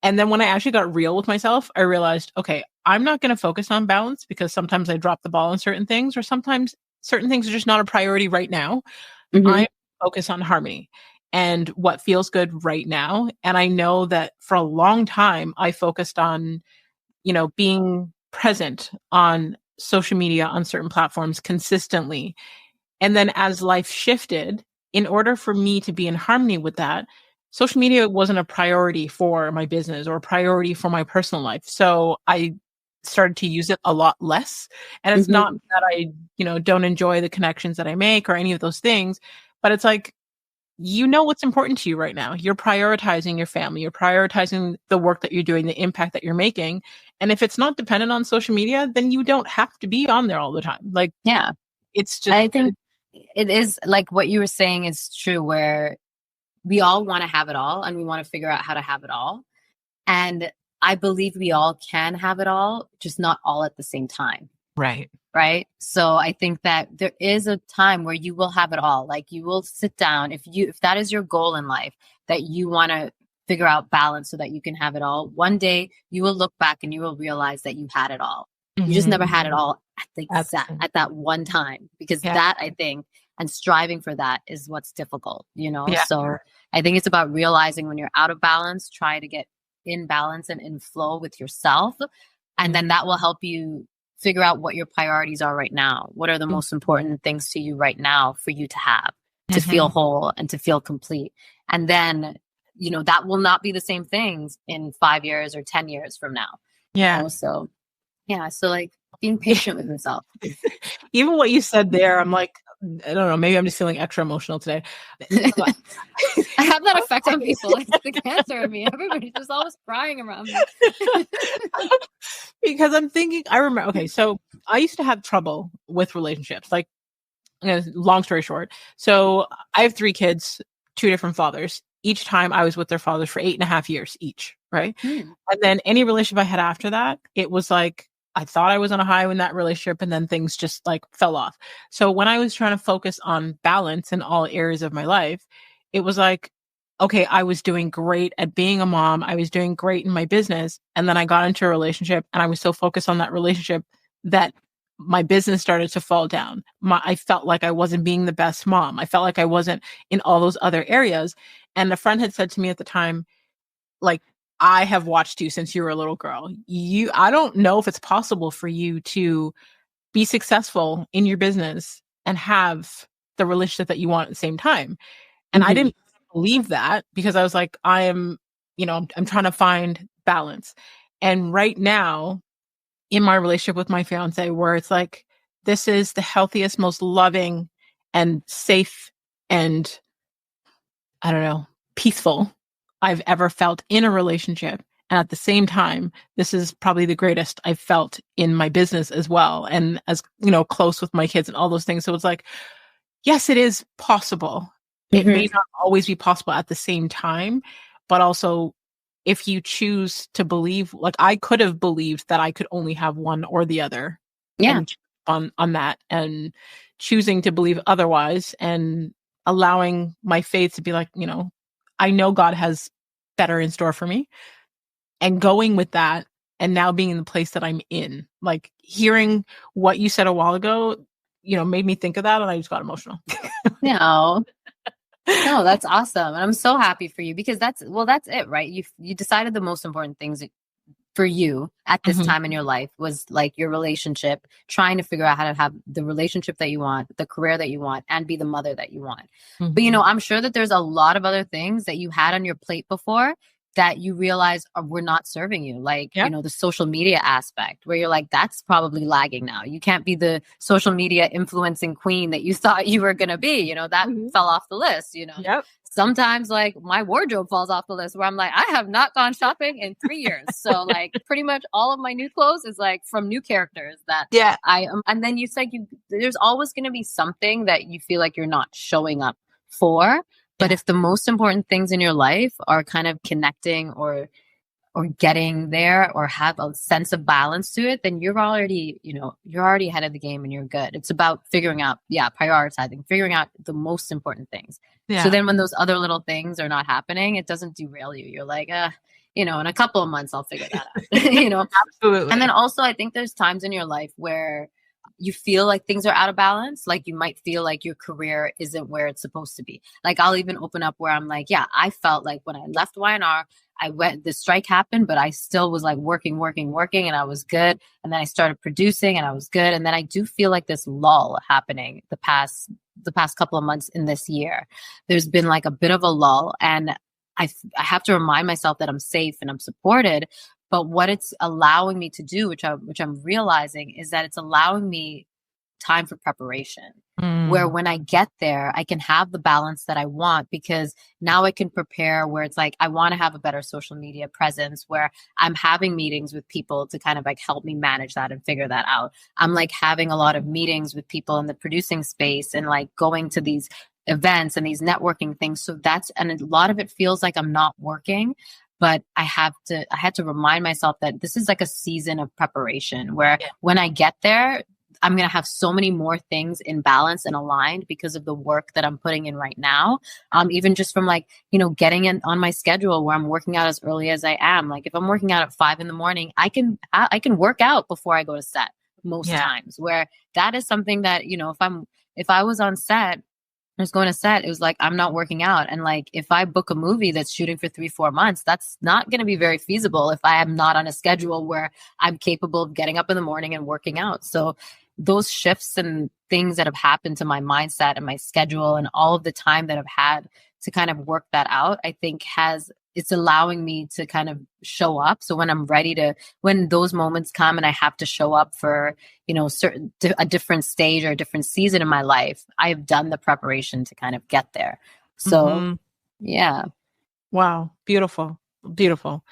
And then when I actually got real with myself, I realized, okay, I'm not going to focus on balance because sometimes I drop the ball on certain things, or sometimes certain things are just not a priority right now. I focus on harmony and what feels good right now. And I know that for a long time, I focused on being present on social media, on certain platforms consistently. And then as life shifted, in order for me to be in harmony with that, social media wasn't a priority for my business or a priority for my personal life. So I started to use it a lot less. And it's not that I, don't enjoy the connections that I make or any of those things, but it's like, what's important to you right now. You're prioritizing your family. You're prioritizing the work that you're doing, the impact that you're making. And if it's not dependent on social media, then you don't have to be on there all the time. Like, yeah, it's just, I think it is like what you were saying is true, where we all want to have it all and we want to figure out how to have it all. And I believe we all can have it all, just not all at the same time. Right. Right. So I think that there is a time where you will have it all. Like you will sit down if that is your goal in life, that you want to figure out balance so that you can have it all. One day you will look back and you will realize that you had it all. You just never had it all at that one time, because that, I think, and striving for that is what's difficult, So I think it's about realizing when you're out of balance, try to get in balance and in flow with yourself. And then that will help you figure out what your priorities are right now. What are the most important things to you right now for you to have, to feel whole and to feel complete? And then, that will not be the same things in 5 years or 10 years from now. Yeah. So like being patient with yourself. Even what you said there, I'm like, I don't know, maybe I'm just feeling extra emotional today. I have that effect on people. It's the cancer in me. Everybody's just always crying around me. Because I'm thinking, I remember, okay, so I used to have trouble with relationships. Like, long story short. So I have 3 kids, 2 different fathers. Each time I was with their fathers for 8.5 years each, right? And then any relationship I had after that, it was like, I thought I was on a high in that relationship, and then things just like fell off. So when I was trying to focus on balance in all areas of my life, it was like, okay, I was doing great at being a mom. I was doing great in my business. And then I got into a relationship and I was so focused on that relationship that my business started to fall down. I felt like I wasn't being the best mom. I felt like I wasn't in all those other areas. And a friend had said to me at the time, like, I have watched you since you were a little girl. I don't know if it's possible for you to be successful in your business and have the relationship that you want at the same time. And I didn't believe that because I was like, I'm trying to find balance. And right now in my relationship with my fiance, where it's like, this is the healthiest, most loving and safe and, I don't know, peaceful I've ever felt in a relationship. And at the same time, this is probably the greatest I've felt in my business as well. And as, close with my kids and all those things. So it's like, yes, it is possible. It may not always be possible at the same time, but also if you choose to believe, like I could have believed that I could only have one or the other. Yeah. And on that, and choosing to believe otherwise and allowing my faith to be like, I know God has better in store for me, and going with that, and now being in the place that I'm in, like hearing what you said a while ago, made me think of that, and I just got emotional. No, that's awesome. And I'm so happy for you because that's it, right? You decided the most important things for you at this time in your life was like your relationship, trying to figure out how to have the relationship that you want, the career that you want, and be the mother that you want. But, I'm sure that there's a lot of other things that you had on your plate before that you realize were not serving you. Like, the social media aspect where you're like, that's probably lagging now. You can't be the social media influencing queen that you thought you were going to be, that fell off the list, Yep. Sometimes like my wardrobe falls off the list where I'm like, I have not gone shopping in 3 years. So like pretty much all of my new clothes is like from new characters that I am. And then you said there's always going to be something that you feel like you're not showing up for. But if the most important things in your life are kind of connecting or getting there or have a sense of balance to it, then you're already ahead of the game and you're good. It's about figuring out, prioritizing, figuring out the most important things. So then when those other little things are not happening, it doesn't derail you. You're like, in a couple of months, I'll figure that out, Absolutely. And then also I think there's times in your life where you feel like things are out of balance. Like you might feel like your career isn't where it's supposed to be. Like I'll even open up where I'm like, I felt like when I left Y&R, the strike happened, but I still was like working and I was good. And then I started producing and I was good. And then I do feel like this lull happening the past couple of months in this year. There's been like a bit of a lull, and I have to remind myself that I'm safe and I'm supported. But what it's allowing me to do, which I'm realizing, is that it's allowing me time for preparation, where when I get there, I can have the balance that I want, because now I can prepare where it's like, I want to have a better social media presence, where I'm having meetings with people to kind of like help me manage that and figure that out. I'm like having a lot of meetings with people in the producing space and like going to these events and these networking things. So and a lot of it feels like I'm not working. But I had to remind myself that this is like a season of preparation where when I get there, I'm going to have so many more things in balance and aligned because of the work that I'm putting in right now. Even just from like, getting in on my schedule where I'm working out as early as I am. Like if I'm working out at 5 a.m, I can work out before I go to set most times, where that is something that, if I was on set, I was going to set, it was like, I'm not working out. And like, if I book a movie that's shooting for 3-4 months, that's not going to be very feasible if I am not on a schedule where I'm capable of getting up in the morning and working out. So those shifts and things that have happened to my mindset and my schedule and all of the time that I've had to kind of work that out, I think it's allowing me to kind of show up. So when I'm when those moments come and I have to show up for, a different stage or a different season in my life, I have done the preparation to kind of get there. So, yeah. Wow. Beautiful. Beautiful.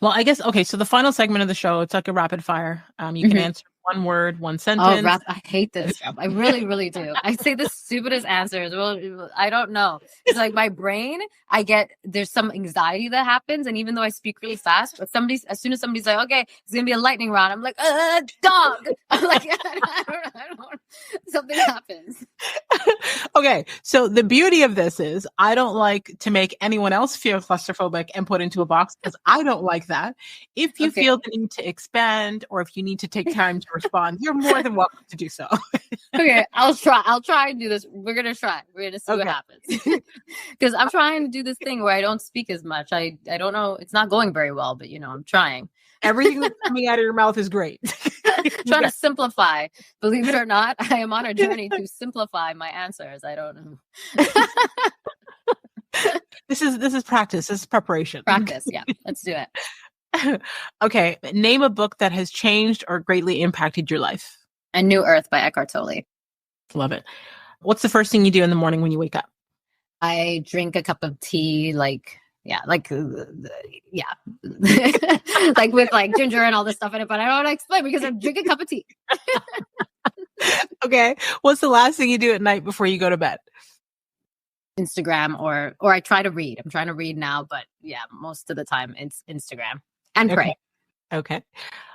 Well, I guess, okay. So the final segment of the show, it's like a rapid fire. You can answer one word, one sentence. Oh, I hate this. I really, really do. I say the stupidest answers. Well, I don't know. It's like my brain, there's some anxiety that happens. And even though I speak really fast, but as soon as somebody's like, okay, it's going to be a lightning round, I'm like, dog. I'm like, I don't, something happens. Okay. So the beauty of this is I don't like to make anyone else feel claustrophobic and put into a box, because I don't like that. If you feel the need to expand, or if you need to take time to respond, you're more than welcome to do so. Okay, I'll try and do this. We're gonna try. We're gonna see what happens. Because I'm trying to do this thing where I don't speak as much. I don't know. It's not going very well, but I'm trying. Everything that's coming out of your mouth is great. Trying to simplify. Believe it or not, I am on a journey to simplify my answers. I don't know. This is practice. This is preparation. Practice. Yeah. Let's do it. Okay. Name a book that has changed or greatly impacted your life. A New Earth by Eckhart Tolle. Love it. What's the first thing you do in the morning when you wake up? I drink a cup of tea, like with like ginger and all this stuff in it, but I don't want to explain because I drink a cup of tea. Okay. What's the last thing you do at night before you go to bed? Instagram or I try to read. I'm trying to read now, but yeah, most of the time it's Instagram and pray. Okay.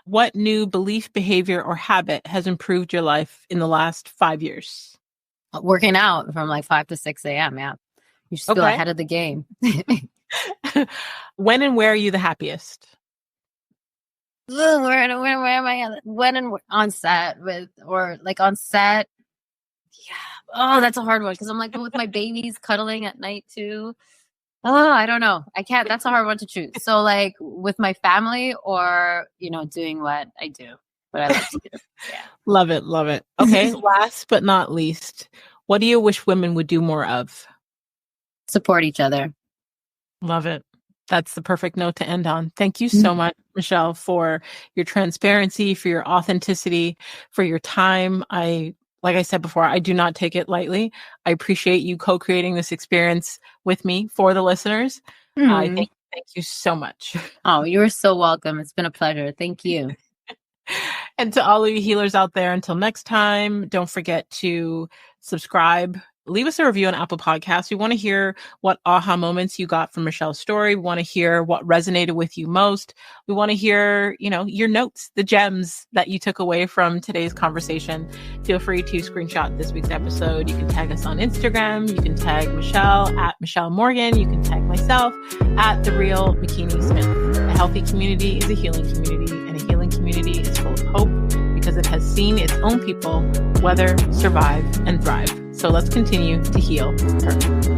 What new belief, behavior, or habit has improved your life in the last 5 years? Working out from like 5 to 6 a.m. Yeah. You're still ahead of the game. When and where are you the happiest? Where am I? When and on set on set. Yeah. Oh, that's a hard one because I'm like with my babies cuddling at night too. Oh, I don't know. I can't. That's a hard one to choose. So like with my family or, doing what I do, what I love to do. Yeah. Love it. Love it. Okay. Last but not least, what do you wish women would do more of? Support each other. Love it. That's the perfect note to end on. Thank you so much, Mishael, for your transparency, for your authenticity, for your time. Like I said before, I do not take it lightly. I appreciate you co-creating this experience with me for the listeners. Thank you so much. Oh, you're so welcome. It's been a pleasure. Thank you. And to all of you healers out there, until next time, don't forget to subscribe. Leave us a review on Apple Podcasts. We want to hear what aha moments you got from Mishael's story. We want to hear what resonated with you most. We want to hear, your notes, the gems that you took away from today's conversation. Feel free to screenshot this week's episode. You can tag us on Instagram. You can tag Mishael at Mishael Morgan. You can tag myself at The Real McKinney Smith. A healthy community is a healing community, and a healing community is full of hope because it has seen its own people weather, survive, and thrive. So let's continue to heal her.